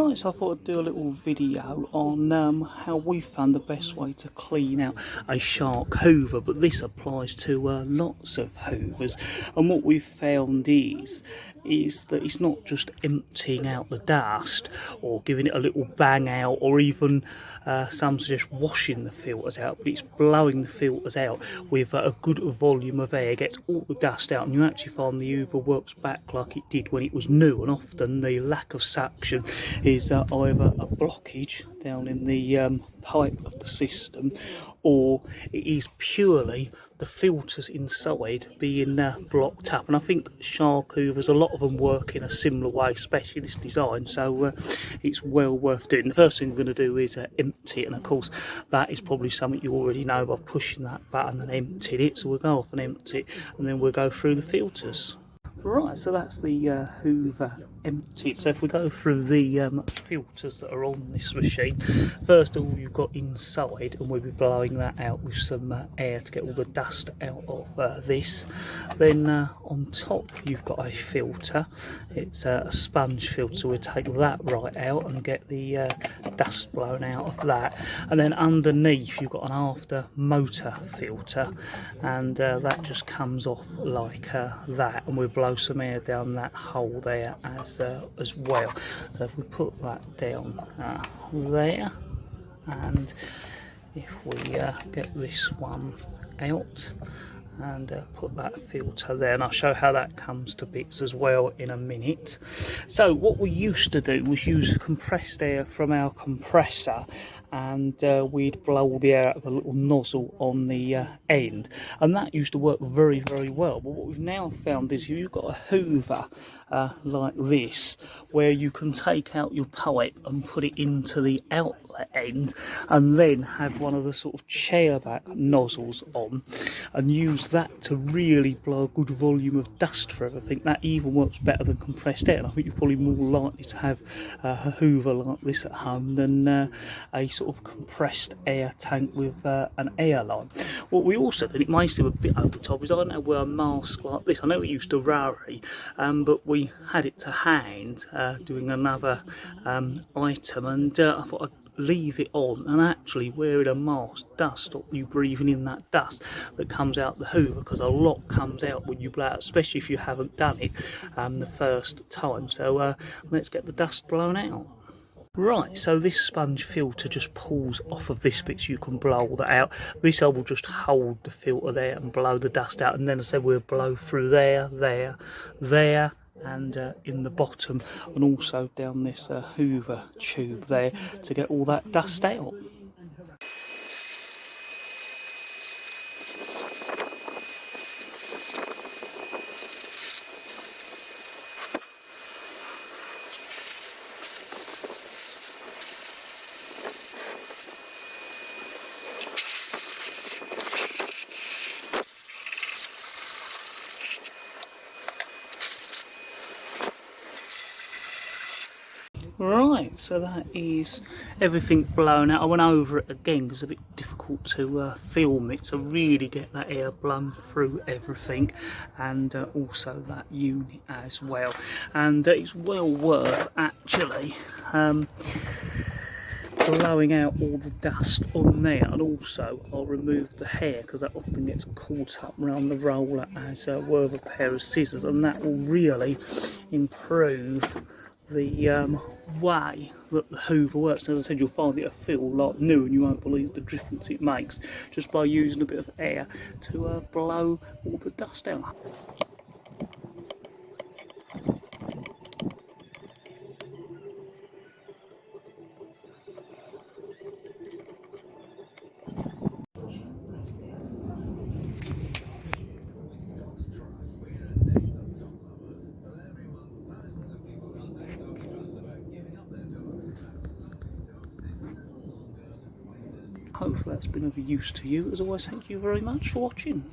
Right, so I thought I'd do a little video on how we found the best way to clean out a shark hoover, but this applies to lots of hoovers. And what we've found is that it's not just emptying out the dust or giving it a little bang out, or even some suggest washing the filters out, but it's blowing the filters out with a good volume of air, gets all the dust out, and you actually find the hoover works back like it did when it was new. And often the lack of suction is either a blockage down in the pipe of the system, or it is purely the filters inside being blocked up. And I think shark hoovers, a lot of them work in a similar way, especially this design, so it's well worth doing. The first thing we're going to do is empty it, and of course that is probably something you already know by pushing that button and emptying it. So we'll go off and empty it, and then we'll go through the filters. Right, so that's the hoover emptied. So if we go through the filters that are on this machine, first of all you've got inside, and we'll be blowing that out with some air to get all the dust out of this. Then on top you've got a filter. It's a sponge filter. We'll take that right out and get the dust blown out of that. And then underneath you've got an after motor filter, and that just comes off like that, and we'll blow some air down that hole there as well. So if we put that down there, and if we get this one out and put that filter there, and I'll show how that comes to bits as well in a minute. So what we used to do was use compressed air from our compressor, and we'd blow all the air out of a little nozzle on the end, and that used to work very, very well. But what we've now found is you've got a hoover like this, where you can take out your pipe and put it into the outlet end, and then have one of the sort of chair back nozzles on, and use that to really blow a good volume of dust for everything. That even works better than compressed air, and I think you're probably more likely to have a hoover like this at home than a sort of compressed air tank with an airline. What we also did, it may seem a bit over the top, is I now wear a mask like this. I know it used to vary, but we had it to hand doing another item, and I thought I'd leave it on, and actually wearing a mask does stop you breathing in that dust that comes out the hoover, because a lot comes out when you blow out, especially if you haven't done it the first time. So let's get the dust blown out. Right, so this sponge filter just pulls off of this bit so you can blow all that out. This I will just hold the filter there and blow the dust out, and then I said we'll blow through there, and in the bottom, and also down this hoover tube there to get all that dust out. Right, so that is everything blown out. I went over it again because it's a bit difficult to film it, to really get that air blown through everything, and also that unit as well. And it's well worth actually blowing out all the dust on there. And also I'll remove the hair, because that often gets caught up around the roller, as with a pair of scissors, and that will really improve the way that the hoover works. As I said, you'll find it'll feel like new, and you won't believe the difference it makes just by using a bit of air to blow all the dust out. Hopefully that's been of use to you. As always, thank you very much for watching.